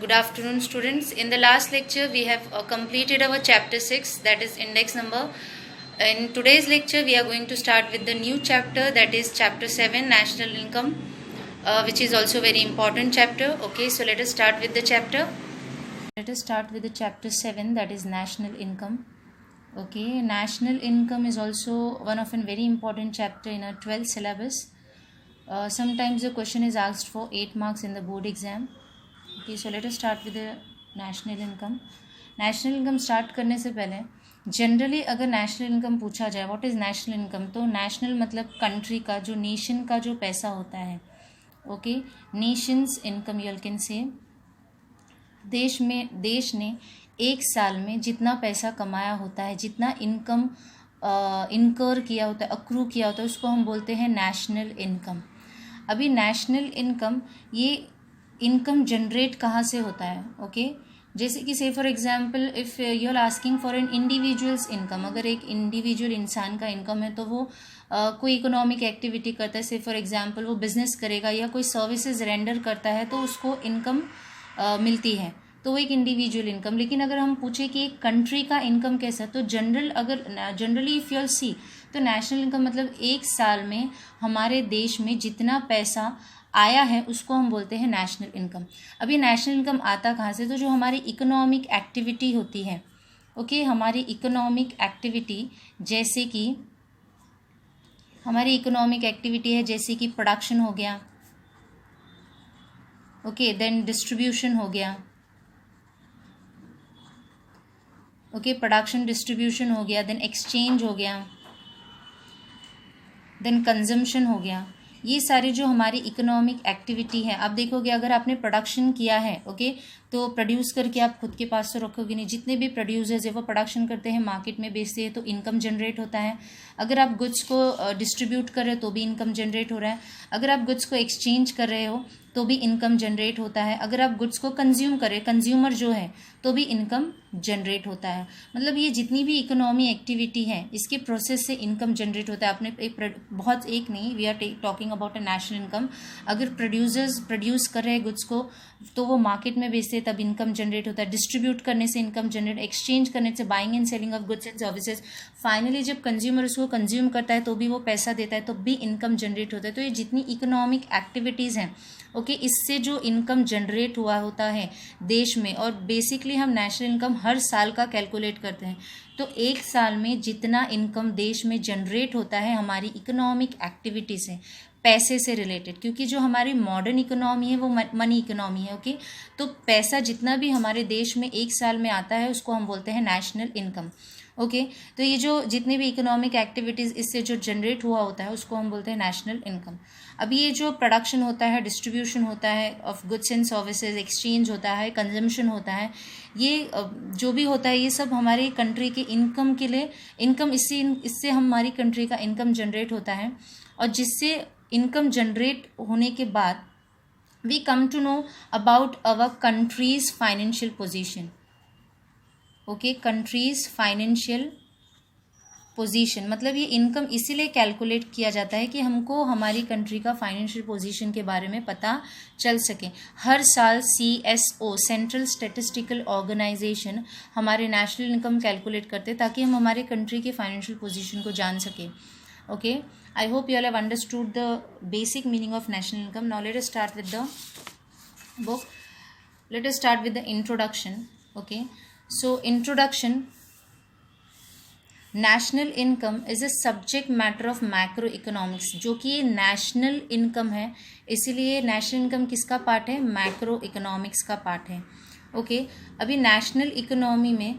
Good afternoon, students. In the last lecture, we have completed our chapter 6, that is index number. In today's lecture, we are going to start with the new chapter, that is chapter 7, national income, which is also very important chapter. Okay, so let us start with the chapter. Let us start with the chapter 7, that is national income. Okay, national income is also one of a very important chapter in our 12th syllabus. Sometimes the question is asked for 8 marks in the board exam. Okay, so let us start with the national income. National income start करने से पहले generally अगर national income पूछा जाए what is national income, तो national मतलब country का, जो नेशन का जो पैसा होता है. Okay, Nations income you can say. देश ने एक साल में जितना पैसा कमाया होता है, जितना इनकम इनकर किया होता है, अक्रू किया होता है, उसको हम बोलते हैं नेशनल इनकम. अभी नेशनल इनकम, ये इनकम जनरेट कहाँ से होता है. ओके, जैसे कि say for example if you are asking for an individual's income, अगर एक इंडिविजुअल इंसान का इनकम है तो वो कोई इकोनॉमिक एक्टिविटी करता है, से फॉर एग्जांपल वो बिजनेस करेगा या कोई सर्विसेज रेंडर करता है तो उसको इनकम मिलती है, तो वो एक इंडिविजुअल इनकम. लेकिन अगर हम पूछे कि एक कंट्री का इनकम कैसा, तो जनरली इफ़ यू सी, तो नेशनल इनकम मतलब एक साल में हमारे देश में जितना पैसा आया है उसको हम बोलते हैं नेशनल इनकम. अभी नेशनल इनकम आता कहाँ से, तो जो हमारी इकोनॉमिक एक्टिविटी होती है. ओके, हमारी इकोनॉमिक एक्टिविटी जैसे कि हमारी इकोनॉमिक एक्टिविटी है जैसे कि प्रोडक्शन हो गया. ओके, देन डिस्ट्रीब्यूशन हो गया. ओके, प्रोडक्शन डिस्ट्रीब्यूशन हो गया, देन एक्सचेंज हो गया, देन कंजम्पशन हो गया. ये सारे जो हमारी इकोनॉमिक एक्टिविटी है, आप देखोगे अगर आपने प्रोडक्शन किया है, ओके, तो प्रोड्यूस करके आप खुद के पास तो रखोगे नहीं. जितने भी प्रोड्यूसर्स है वो प्रोडक्शन करते हैं, मार्केट में बेचते हैं, तो इनकम जनरेट होता है. अगर आप गुड्स को डिस्ट्रीब्यूट कर रहे हो तो भी इनकम जनरेट हो रहा है. अगर आप गुड्स को एक्सचेंज कर रहे हो तो भी इनकम जनरेट होता है. अगर आप गुड्स को कंज्यूम करें, कंज्यूमर जो है, तो भी इनकम जनरेट होता है. मतलब ये जितनी भी इकोनॉमी एक्टिविटी है इसके प्रोसेस से इनकम जनरेट होता है. आपने एक नहीं, we are talking about a national income. अगर प्रोड्यूसर्स प्रोड्यूस कर रहे हैं गुड्स को तो वो मार्केट में बेचते हैं, तब इनकम जनरेट होता है. डिस्ट्रीब्यूट करने से इनकम जनरेट, एक्सचेंज करने से, buying and selling of goods and services. Finally जब कंज्यूमर उसको कंज्यूम करता है तो भी वो पैसा देता है, तो भी इनकम जनरेट होता है. तो ये जितनी इकोनॉमिक एक्टिविटीज़ हैं, ओके, इससे जो इनकम जनरेट हुआ होता है देश में, और बेसिकली हम नेशनल इनकम हर साल का कैलकुलेट करते हैं, तो एक साल में जितना इनकम देश में जनरेट होता है हमारी इकोनॉमिक एक्टिविटी से, पैसे से रिलेटेड, क्योंकि जो हमारी मॉडर्न इकोनॉमी है वो मनी इकोनॉमी है. ओके, तो पैसा जितना भी हमारे देश में एक साल में आता है उसको हम बोलते हैं नेशनल इनकम. ओके, तो ये जो जितनी भी इकोनॉमिक एक्टिविटीज़ इससे जो जनरेट हुआ होता है उसको हम बोलते हैं नेशनल इनकम. अब ये जो प्रोडक्शन होता है, डिस्ट्रीब्यूशन होता है of goods and services, exchange होता है, कंजम्पशन होता है, ये जो भी होता है ये सब हमारी कंट्री के इनकम के लिए, इनकम इससे हमारी कंट्री का इनकम जनरेट होता है. और जिससे इनकम जनरेट होने के बाद we come to know about our country's financial position. Okay, country's financial position मतलब ये इनकम इसीलिए कैलकुलेट किया जाता है कि हमको हमारी कंट्री का फाइनेंशियल पोजीशन के बारे में पता चल सके. हर साल CSO, सेंट्रल स्टैटिस्टिकल ऑर्गेनाइजेशन, हमारे नेशनल इनकम कैलकुलेट करते ताकि हम हमारे कंट्री के फाइनेंशियल पोजीशन को जान सकें. Okay, I hope you all have understood the basic meaning of national income. Now let us start with the book. Let us start with the introduction. Okay, so introduction. National income is a subject matter of macroeconomics. जो कि ये national income है, इसीलिए national income किसका part है, macroeconomics का part है. Okay, अभी नेशनल इकोनॉमी में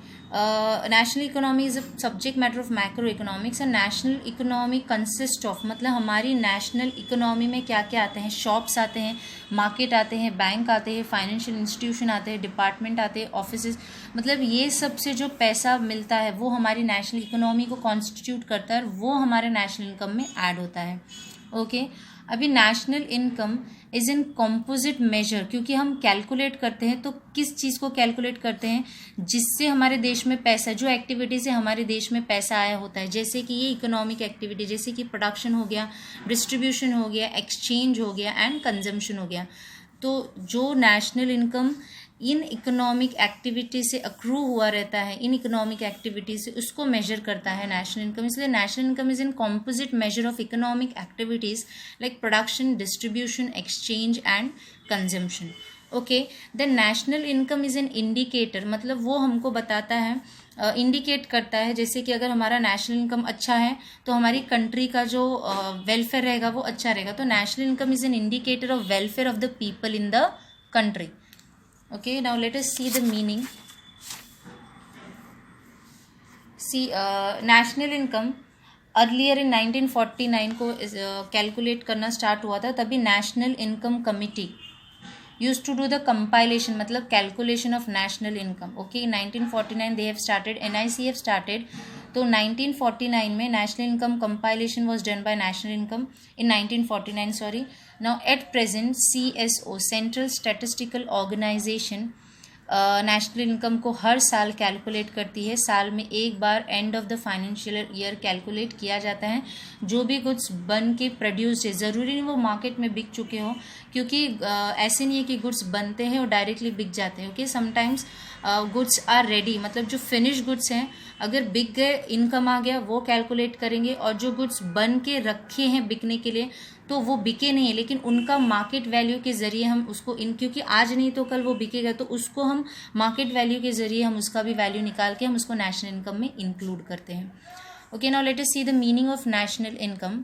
national economy is a subject matter of macro economics. And national economy consist of, मतलब हमारी नेशनल इकोनॉमी में क्या क्या आते हैं, शॉप्स आते हैं, मार्केट आते हैं, बैंक आते हैं, फाइनेंशियल इंस्टीट्यूशन आते हैं, डिपार्टमेंट आते हैं, ऑफिसेज, मतलब ये सब से जो पैसा मिलता है वो हमारी नेशनल इकोनॉमी को कॉन्स्टिट्यूट करता है और वो हमारे नेशनल इनकम में ऐड होता है. ओके, अभी national income is in composite measure, क्योंकि हम कैलकुलेट करते हैं, तो किस चीज़ को कैलकुलेट करते हैं, जिससे हमारे देश में पैसा, जो एक्टिविटी से हमारे देश में पैसा आया होता है, जैसे कि ये इकोनॉमिक एक्टिविटी, जैसे कि प्रोडक्शन हो गया, डिस्ट्रीब्यूशन हो गया, एक्सचेंज हो गया एंड कंजम्पशन हो गया. तो जो national income in economic activity से अक्रू हुआ रहता है, इन इकोनॉमिक एक्टिविटी से उसको मेजर करता है नेशनल इनकम। इसलिए national income is in composite measure of economic activities like production, distribution, exchange and consumption. Okay, the national income is an indicator, मतलब वो हमको बताता है, इंडिकेट करता है, जैसे कि अगर हमारा नेशनल इनकम अच्छा है तो हमारी कंट्री का जो वेलफेयर रहेगा वो अच्छा रहेगा। तो national income is an indicator of welfare of the people in the country. Okay, now let us see the meaning. See, national income earlier in 1949 को कैलकुलेट करना स्टार्ट हुआ था, तभी national income committee used to do the compilation, मतलब calculation of national income. Okay, in 1949 they have started, NIC have started. तो 1949 में national income compilation was done by national income in 1949, sorry. Now at present CSO, Central Statistical Organization, national income को हर साल calculate करती है। साल में एक बार end of the financial year calculate किया जाता है। जो भी गुड्स बन के प्रोड्यूस है, ज़रूरी नहीं वो मार्केट में बिक चुके हो, क्योंकि ऐसे नहीं है कि गुड्स बनते हैं और डायरेक्टली बिक जाते हैं। Okay, sometimes goods are ready, मतलब जो फिनिश गुड्स हैं अगर बिक गए, इनकम आ गया, वो कैलकुलेट करेंगे। और जो गुड्स बन के रखे हैं बिकने के लिए, तो वो बिके नहीं है, लेकिन उनका मार्केट वैल्यू के ज़रिए हम उसको क्योंकि आज नहीं तो कल वो बिकेगा, तो उसको हम मार्केट वैल्यू के ज़रिए हम उसका भी वैल्यू निकाल के हम उसको नेशनल इनकम में इंक्लूड करते हैं। Okay, now let us see the meaning of national income.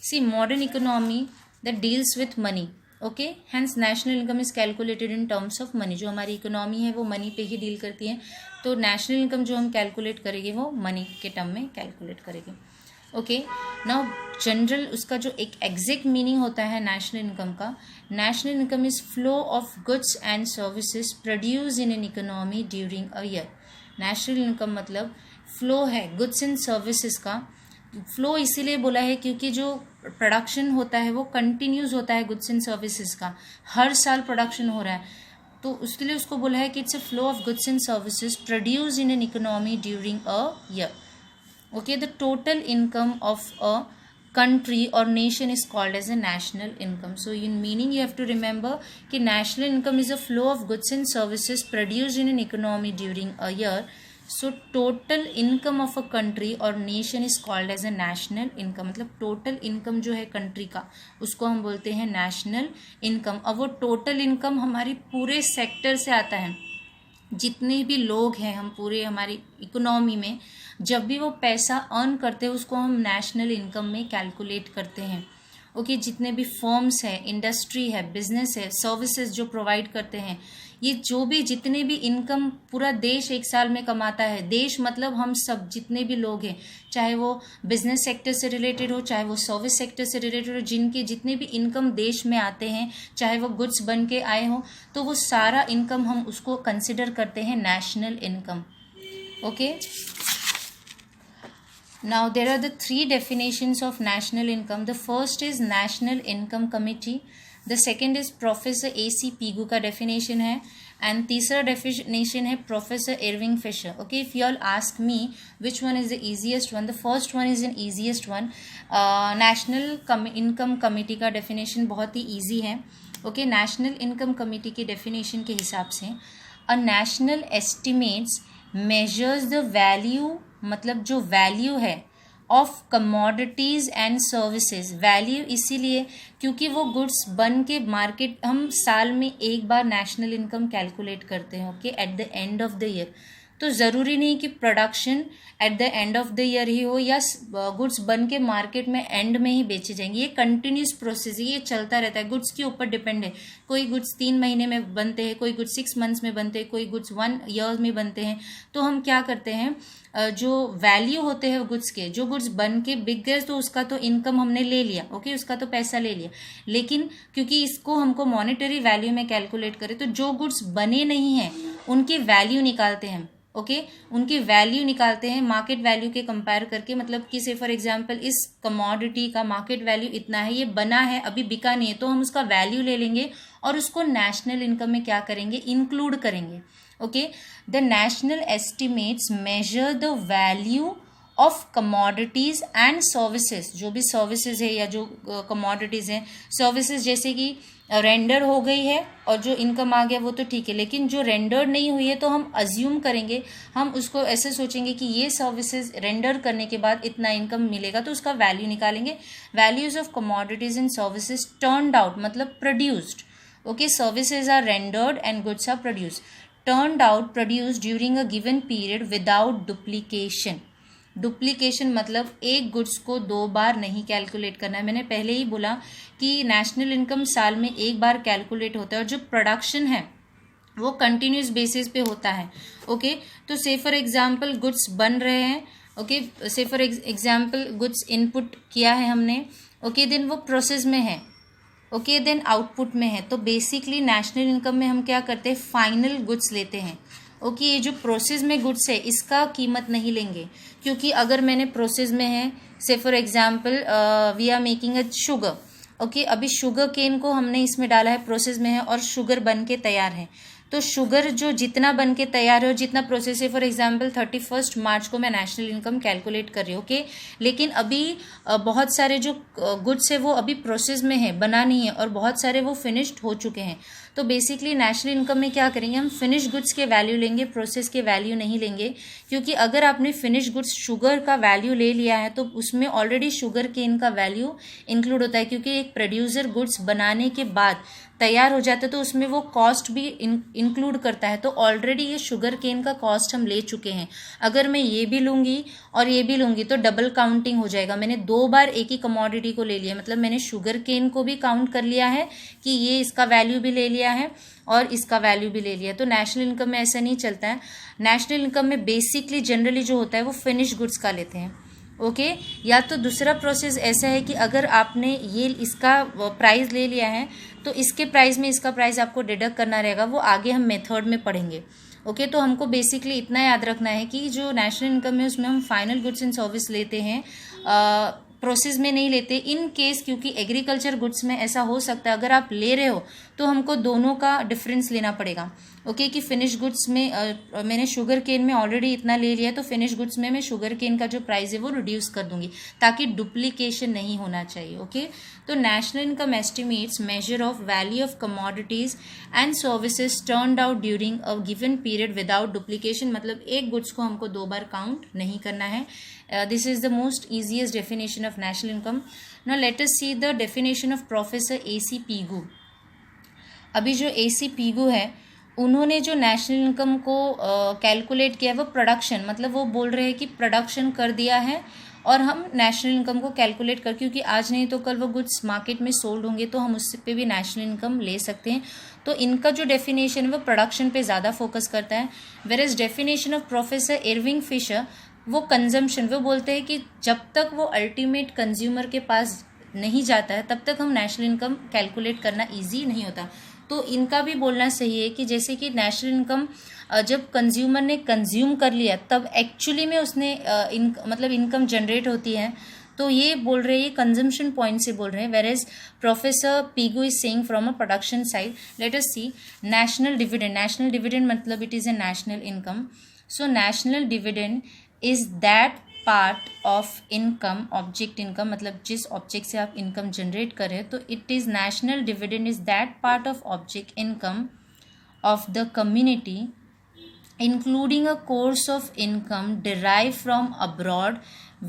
See, modern economy that deals with money. Okay, hence national income is calculated in terms of money. जो हमारी economy है वो money पे ही deal करती है, तो नेशनल इनकम जो हम कैलकुलेट करेंगे वो मनी के टर्म में कैलकुलेट करेंगे। ओके, नाउ जनरल उसका जो एक एग्जैक्ट मीनिंग होता है नेशनल इनकम का, national income is flow of goods and services produce in an economy during a year. National income मतलब फ्लो है गुड्स एंड सर्विसेज का। फ्लो इसीलिए बोला है क्योंकि जो प्रोडक्शन होता है वो कंटिन्यूस होता है गुड्स एंड सर्विसेज का, हर साल प्रोडक्शन हो रहा है, तो उसके लिए उसको बोला है कि it's a flow of goods and services produce in an economy during a year. Okay, the total income of a country or nation is called as a national income. So in meaning you have to remember कि national income is a flow of goods and services produced in an economy during a year. So total income of a country or nation is called as a national income. मतलब total income जो है country का, उसको हम बोलते हैं national income। अब वो total income हमारी पूरे sector से आता है, जितने भी लोग हैं हम पूरे हमारी इकोनॉमी में, जब भी वो पैसा अर्न करते हैं उसको हम नेशनल इनकम में कैलकुलेट करते हैं। ओके, जितने भी फर्म्स है, इंडस्ट्री है, बिजनेस है, सर्विसेज जो प्रोवाइड करते हैं, ये जो भी जितने भी इनकम पूरा देश एक साल में कमाता है, देश मतलब हम सब जितने भी लोग हैं, चाहे वो बिजनेस सेक्टर से रिलेटेड हो, चाहे वो सर्विस सेक्टर से रिलेटेड हो, जिनके जितने भी इनकम देश में आते हैं, चाहे वो गुड्स बन के आए हो, तो वो सारा इनकम हम उसको कंसिडर करते हैं national income. Okay, now there are the three definitions of national income. The first is National Income Committee, the second is Professor A.C. Pigou का definition है, and तीसरा definition है Professor Irving Fisher. Okay, if you all ask me which one is the easiest one, the first one is an easiest one. National Income Committee का definition बहुत ही easy है। Okay, National Income Committee की definition के हिसाब से a national estimates measures the value, मतलब जो value है of commodities and services. Value इसीलिए क्योंकि वो गुड्स बन के मार्केट, हम साल में एक बार नेशनल इनकम कैलकुलेट करते हैं। Okay, at the end of the year, तो ज़रूरी नहीं कि production at the end of the year ही हो या गुड्स बन के मार्केट में एंड में ही बेचे जाएंगे। ये कंटिन्यूस प्रोसेस है, ये चलता रहता है, गुड्स के ऊपर डिपेंड है। कोई गुड्स 3 महीने में बनते हैं, कोई गुड्स 6 मंथ्स में बनते हैं, कोई गुड्स 1 ईयर में बनते हैं। तो हम क्या करते हैं, जो वैल्यू होते हैं गुड्स के, जो गुड्स बन के बिक गए तो उसका तो इनकम हमने ले लिया, ओके, उसका तो पैसा ले लिया, लेकिन क्योंकि इसको हमको मॉनेटरी वैल्यू में कैलकुलेट करें, तो जो गुड्स बने नहीं हैं उनकी वैल्यू निकालते हैं हम। ओके, उनकी वैल्यू निकालते हैं मार्केट वैल्यू के कंपेयर करके। मतलब कि से फॉर एग्जांपल इस कमोडिटी का मार्केट वैल्यू इतना है, ये बना है अभी बिका नहीं है, तो हम उसका वैल्यू ले लेंगे और उसको नेशनल इनकम में क्या करेंगे, इंक्लूड करेंगे। Okay, the national estimates measure the value of commodities and services, जो भी सर्विसेज है या जो कमोडिटीज हैं, सर्विसेज जैसे कि रेंडर हो गई है और जो इनकम आ गया वो तो ठीक है, लेकिन जो रेंडर नहीं हुई है तो हम अज्यूम करेंगे, हम उसको ऐसे सोचेंगे कि ये सर्विसेज रेंडर करने के बाद इतना इनकम मिलेगा, तो उसका वैल्यू निकालेंगे। Values of commodities and services turned out मतलब produced, okay, services are rendered and goods are produced, turned out produced during a given period without duplication. Duplication मतलब एक गुड्स को दो बार नहीं कैलकुलेट करना है। मैंने पहले ही बोला कि नेशनल इनकम साल में एक बार कैलकुलेट होता है और जो प्रोडक्शन है वो कंटिन्यूस बेसिस पे होता है, ओके। तो से फॉर एग्जांपल गुड्स बन रहे हैं, ओके, से फॉर एग्जांपल गुड्स इनपुट किया है हमने, ओके, देन वो प्रोसेस में है, ओके, देन आउटपुट में है। तो बेसिकली नेशनल इनकम में हम क्या करते हैं, फाइनल गुड्स लेते हैं, ओके। ये जो प्रोसेस में गुड्स है इसका कीमत नहीं लेंगे, क्योंकि अगर मैंने प्रोसेस में है, say for example we are making a sugar, okay, अभी शुगर केन को हमने इसमें डाला है, प्रोसेस में है और शुगर बन के तैयार है। तो शुगर जो जितना बन के तैयार है और जितना प्रोसेस है, फॉर एग्जांपल 31 मार्च को मैं नेशनल इनकम कैलकुलेट कर रही हूँ, ओके, लेकिन अभी बहुत सारे जो गुड्स है वो अभी प्रोसेस में है, बना नहीं है, और बहुत सारे वो फिनिश्ड हो चुके हैं। तो बेसिकली नेशनल इनकम में क्या करेंगे, हम फिनिश गुड्स के वैल्यू लेंगे, प्रोसेस के वैल्यू नहीं लेंगे, क्योंकि अगर आपने फिनिश गुड्स शुगर का वैल्यू ले लिया है तो उसमें ऑलरेडी शुगर केन का वैल्यू इंक्लूड होता है, क्योंकि एक प्रोड्यूसर गुड्स बनाने के बाद तैयार हो जाता है तो उसमें वो कॉस्ट भी इंक्लूड करता है। तो ऑलरेडी ये शुगर केन का कॉस्ट हम ले चुके हैं। अगर मैं ये भी लूँगी और ये भी लूँगी तो डबल काउंटिंग हो जाएगा। मैंने दो बार एक ही कमोडिटी को ले लिया, मतलब मैंने शुगर केन को भी काउंट कर लिया है कि ये इसका वैल्यू भी ले लिया है और इसका वैल्यू भी ले लिया। तो नेशनल इनकम में ऐसा नहीं चलता है। नेशनल इनकम में बेसिकली जनरली जो होता है वो फिनिश गुड्स का लेते हैं, ओके। या तो दूसरा प्रोसेस ऐसा है कि अगर आपने ये इसका प्राइस ले लिया है तो इसके प्राइस में इसका प्राइस आपको डिडक्ट करना रहेगा, वो आगे हम मेथड में पढ़ेंगे, ओके। तो हमको बेसिकली इतना याद रखना है कि जो नेशनल इनकम है उसमें हम फाइनल गुड्स एंड सर्विस लेते हैं, प्रोसेस में नहीं लेते इन केस, क्योंकि एग्रीकल्चर गुड्स में ऐसा हो सकता है अगर आप ले रहे हो तो हमको दोनों का डिफरेंस लेना पड़ेगा, ओके, कि फिनिश गुड्स में मैंने शुगर केन में ऑलरेडी इतना ले लिया तो फिनिश गुड्स में मैं शुगर केन का जो प्राइस है वो रिड्यूस कर दूंगी ताकि डुप्लीकेशन नहीं होना चाहिए, ओके। तो national income estimates measure of value of commodities and services turned out during a given period without duplication, मतलब एक गुड्स को हमको दो बार काउंट नहीं करना है। This is the most easiest definition of national income. Now let us see the definition of professor AC Pigou. अभी जो AC पीगू है उन्होंने जो नेशनल इनकम को कैलकुलेट किया वो प्रोडक्शन, मतलब वो बोल रहे हैं कि प्रोडक्शन कर दिया है और हम नेशनल इनकम को कैलकुलेट कर, क्योंकि आज नहीं तो कल वो गुड्स मार्केट में सोल्ड होंगे तो हम उससे पे भी नेशनल इनकम ले सकते हैं। तो इनका जो डेफिनेशन है वो प्रोडक्शन पे ज़्यादा फोकस करता है, whereas definition of professor Irving Fisher वो कंजम्पशन, वो बोलते हैं कि जब तक वो अल्टीमेट कंज्यूमर के पास नहीं जाता है तब तक हम नेशनल इनकम कैलकुलेट करना ईजी नहीं होता। तो इनका भी बोलना सही है कि जैसे कि नेशनल इनकम जब कंज्यूमर ने कंज्यूम कर लिया तब एक्चुअली में उसने मतलब इनकम जनरेट होती है, तो ये बोल रहे हैं, ये कंजम्पशन पॉइंट से बोल रहे हैं, whereas professor Pigou is saying from a production side. Let us see national dividend. National dividend मतलब it is a national income. So national dividend is that part of income, object income मतलब जिस object से आप income generate करें, तो it is national dividend is that part of object income of the community including a course of income derived from abroad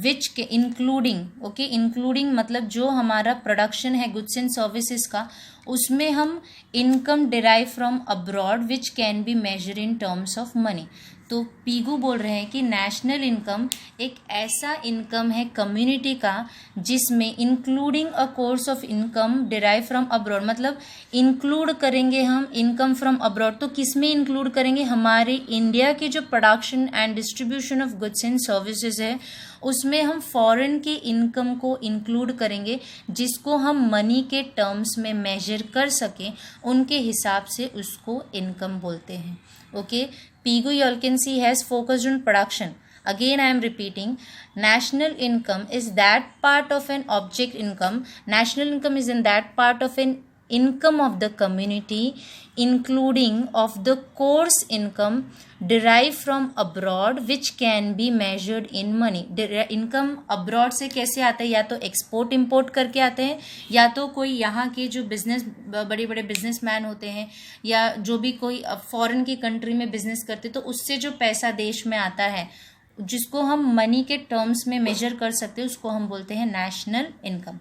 which including, okay, including मतलब जो हमारा production है गुड्स एंड सर्विसेज का उसमें हम income derive from abroad which can be measure in terms of money. तो Pigou बोल रहे हैं कि नेशनल इनकम एक ऐसा इनकम है कम्युनिटी का जिसमें including a course of income derive from abroad, मतलब इंक्लूड करेंगे हम इनकम फ्रॉम अब्रॉड। तो किस में इंक्लूड करेंगे, हमारे इंडिया की जो production and distribution of goods and services है उसमें हम फॉरेन की इनकम को इंक्लूड करेंगे जिसको हम मनी के टर्म्स में मेजर कर सकें, उनके हिसाब से उसको इनकम बोलते हैं, okay. Pigou, you all can see, has focused on production. Again I am repeating, national income is that part of an object income. National income is in that part of an income of the community, including of the coarse income derived from abroad which can be measured in money. Income abroad से कैसे आता है? या तो export import करके आते हैं, या तो कोई यहाँ के जो बिजनेस बड़े बड़े बिजनेसमैन होते हैं, या जो भी कोई फॉरेन की कंट्री में बिजनेस करते, तो उससे जो पैसा देश में आता है जिसको हम मनी के टर्म्स में मेजर कर सकते हैं, उसको हम बोलते हैं national income.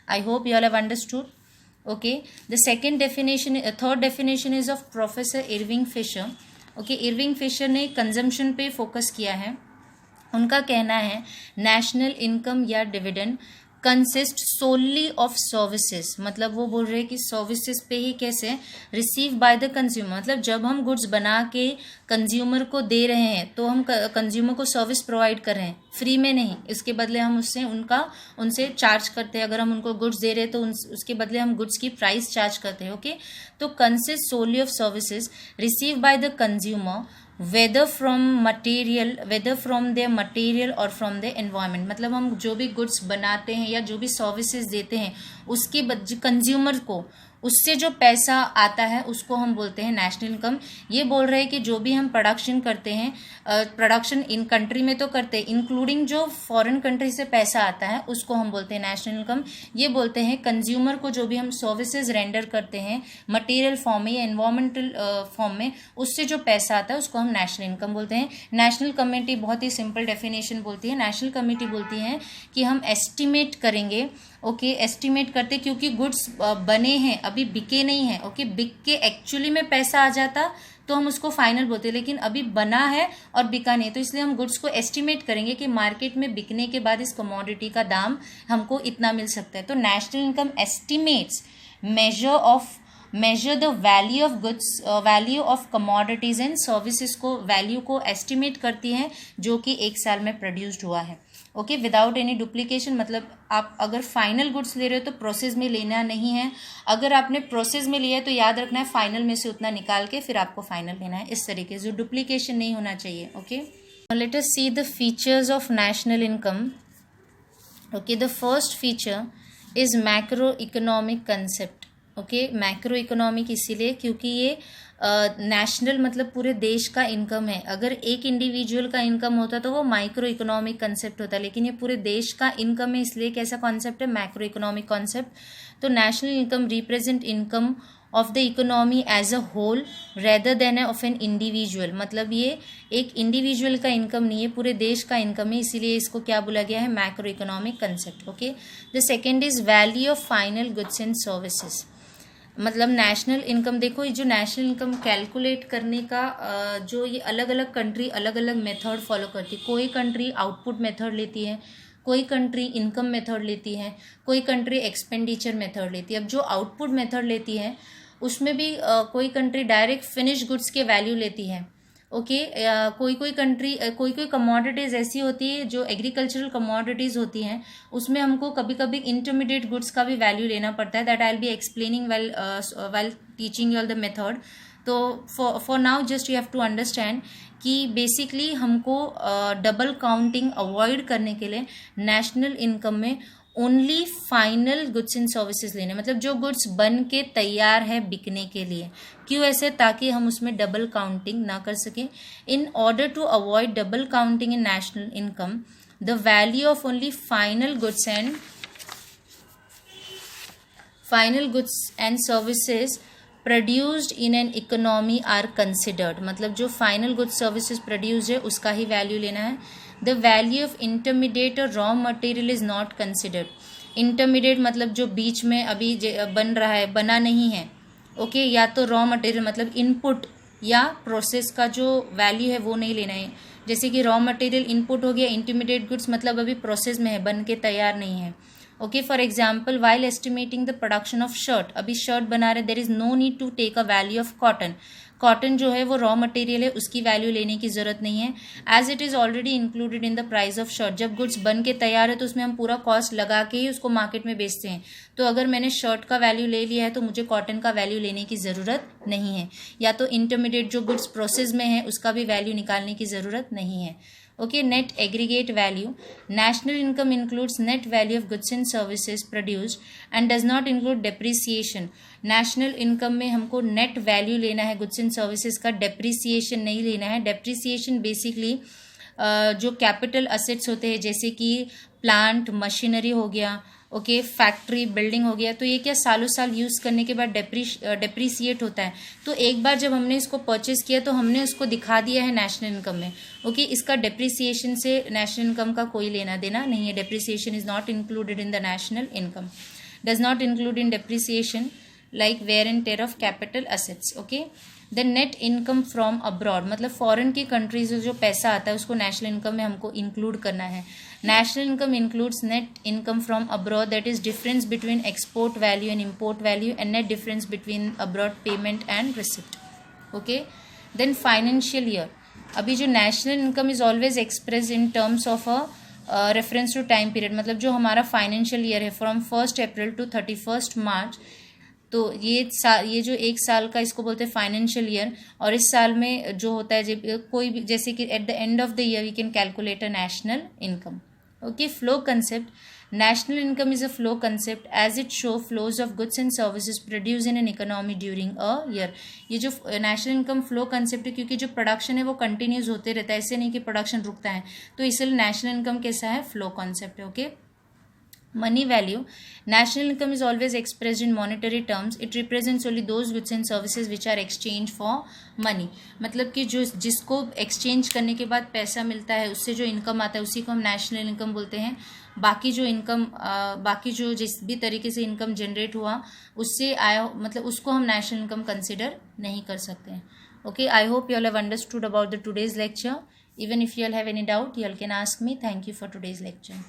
I hope you all have understood. Okay, the third definition is of Professor Irving Fisher. Okay, Irving Fisher ने कंजम्पशन पे फोकस किया है. उनका कहना है नेशनल इनकम या dividend consist solely of services. मतलब वो बोल रहे हैं कि सर्विसेज पे ही कैसे रिसीव बाय द कंज्यूमर. मतलब जब हम गुड्स बना के कंज्यूमर को दे रहे हैं तो हम कंज्यूमर को सर्विस प्रोवाइड कर रहे हैं, फ्री में नहीं. इसके बदले हम उनसे चार्ज करते हैं. अगर हम उनको गुड्स दे रहे हैं तो उसके बदले हम गुड्स की प्राइस चार्ज करते हैं. ओके, तो consist solely of services receive by the consumer whether from their material or from the environment. मतलब हम जो भी गुड्स बनाते हैं या जो भी सर्विसेज देते हैं उसके कंज्यूमर को उससे जो पैसा आता है उसको हम बोलते हैं नेशनल इनकम. ये बोल रहे हैं कि जो भी हम प्रोडक्शन करते हैं, प्रोडक्शन इन कंट्री में तो करते हैं, इंक्लूडिंग जो फॉरेन कंट्री से पैसा आता है उसको हम बोलते हैं नेशनल इनकम. ये बोलते हैं कंज्यूमर को जो भी हम सर्विसेज रेंडर करते हैं मटेरियल फॉर्म में या एनवायरमेंटल फॉर्म में, उससे जो पैसा आता है उसको हम नेशनल इनकम बोलते हैं. नेशनल कमिटी बहुत ही सिंपल डेफिनेशन बोलती है. नेशनल कमिटी बोलती है कि हम एस्टिमेट करेंगे. ओके, एस्टिमेट करते क्योंकि गुड्स बने हैं, अभी बिके नहीं है. ओके, बिक के एक्चुअली में पैसा आ जाता तो हम उसको फाइनल बोलते हैं, लेकिन अभी बना है और बिका नहीं, तो इसलिए हम गुड्स को एस्टिमेट करेंगे कि मार्केट में बिकने के बाद इस कमोडिटी का दाम हमको इतना मिल सकता है. तो national income estimates measure the value of goods, value of commodities and services को वैल्यू को एस्टिमेट करती हैं जो कि एक साल में प्रोड्यूस्ड हुआ है. Okay, without any duplication. मतलब आप अगर फाइनल गुड्स ले रहे हो तो प्रोसेस में लेना नहीं है. अगर आपने प्रोसेस में लिया है तो याद रखना है फाइनल में से उतना निकाल के फिर आपको फाइनल लेना है. इस तरीके से डुप्लीकेशन नहीं होना चाहिए. Okay, late us see the features of national income. Okay, the first feature is macro economic concept. Okay, macro economic इसीलिए क्योंकि ये नेशनल मतलब पूरे देश का इनकम है. अगर एक इंडिविजुअल का इनकम होता तो वो माइक्रो इकोनॉमिक कंसेप्ट होता, लेकिन ये पूरे देश का इनकम है, इसलिए कैसा कॉन्सेप्ट है? Macroeconomic concept. तो national income represent income of the economy as a whole rather than of an individual. मतलब ये एक इंडिविजुअल का इनकम नहीं है, पूरे देश का इनकम है, इसीलिए इसको क्या बोला गया है? Macro economic concept. Okay, the second is value of final goods and services. मतलब नेशनल इनकम देखो, ये जो नेशनल इनकम कैलकुलेट करने का जो ये अलग अलग कंट्री अलग अलग मेथड फॉलो करती है. कोई कंट्री आउटपुट मेथड लेती है, कोई कंट्री इनकम मेथड लेती है, कोई कंट्री एक्सपेंडिचर मेथड लेती है. अब जो आउटपुट मेथड लेती है उसमें भी कोई कंट्री डायरेक्ट फिनिश गुड्स के वैल्यू लेती है. ओके, कोई कंट्री कोई कमोडिटीज़ ऐसी होती है जो एग्रीकल्चरल कमोडिटीज़ होती हैं, उसमें हमको कभी कभी इंटरमीडिएट गुड्स का भी वैल्यू लेना पड़ता है. That I will be explaining well teaching you all the method. तो for now just you have to understand कि बेसिकली हमको डबल काउंटिंग अवॉइड करने के लिए नेशनल इनकम में only final goods and services लेने, मतलब जो गुड्स बन के तैयार है बिकने के लिए. क्यों ऐसे? ताकि हम उसमें डबल काउंटिंग ना कर सकें. In order to avoid double counting in national income the value of only final goods and services produced in an economy are considered. मतलब जो फाइनल गुड्स सर्विसेज प्रोड्यूस है उसका ही वैल्यू लेना है. द वैल्यू ऑफ इंटरमीडिएट और raw material is not considered. Intermediate मतलब जो बीच में अभी बन रहा है, बना नहीं है. ओके, या तो रॉ मटेरियल मतलब इनपुट या प्रोसेस का जो वैल्यू है वो नहीं लेना है. जैसे कि रॉ मटेरियल इनपुट हो गया, इंटरमीडिएट गुड्स मतलब अभी प्रोसेस में है, बन के तैयार नहीं है. Okay, for example while estimating the production of shirt, अभी शर्ट बना रहे, there is no need to take a value of cotton. Cotton जो है वो रॉ मटेरियल है, उसकी वैल्यू लेने की जरूरत नहीं है, as it is already included in the price of shirt. जब गुड्स बन के तैयार है तो उसमें हम पूरा कॉस्ट लगा के ही उसको मार्केट में बेचते हैं. तो अगर मैंने शर्ट का वैल्यू ले लिया है तो मुझे कॉटन का वैल्यू लेने की ज़रूरत नहीं है. या तो इंटरमीडिएट जो गुड्स प्रोसेस में है उसका भी वैल्यू निकालने की ज़रूरत नहीं है. Okay, net aggregate value. National income includes net value of goods and services produced and does not include depreciation. National income में हमको net value लेना है goods and services का, depreciation नहीं लेना है. Depreciation basically जो कैपिटल असेट्स होते हैं जैसे कि प्लांट मशीनरी हो गया, ओके, फैक्ट्री बिल्डिंग हो गया, तो ये क्या सालों साल यूज़ करने के बाद डेप्रीसिएट होता है. तो एक बार जब हमने इसको परचेज किया तो हमने उसको दिखा दिया है नेशनल इनकम में. ओके, इसका डेप्रीसिएशन से नेशनल इनकम का कोई लेना देना नहीं है. Depreciation is not included in the national income. Does not include in depreciation like wear and tear of capital assets. Okay, the net income from abroad, मतलब फॉरेन की कंट्रीज से जो पैसा आता है उसको नेशनल इनकम में हमको इंक्लूड करना है. National income includes net income from abroad, that is difference between export value and import value and net difference between abroad payment and receipt. Okay, then financial year. अभी जो national income is always express in terms of a reference to time period, मतलब जो हमारा financial year है from 1 April to 31 March, तो ये जो एक साल का इसको बोलते हैं फाइनेंशियल ईयर. और इस साल में जो होता है जब कोई भी, जैसे कि at the end of the year we can calculate a national income. Okay, flow concept. National income is a flow concept as it show flows of goods and services produce in an economy during a year. ये जो national income flow concept है, क्योंकि जो production है वो continues होते रहता है, ऐसे नहीं कि प्रोडक्शन रुकता है, तो इसलिए नेशनल इनकम कैसा है, फ्लो कॉन्सेप्ट है. Okay, money value. National income is always expressed in monetary terms. It represents only those goods and services which are exchanged for money. मतलब कि जो जिसको एक्सचेंज करने के बाद पैसा मिलता है, उससे जो इनकम आता है उसी को हम नेशनल इनकम बोलते हैं. बाकी जो इनकम बाकी जो जिस भी तरीके से इनकम जनरेट हुआ उससे आया, मतलब उसको हम नेशनल इनकम कंसिडर नहीं कर सकते हैं. Okay, I hope you all have understood about the today's lecture. Even if you all have any doubt, you all can ask me. Thank you for today's lecture.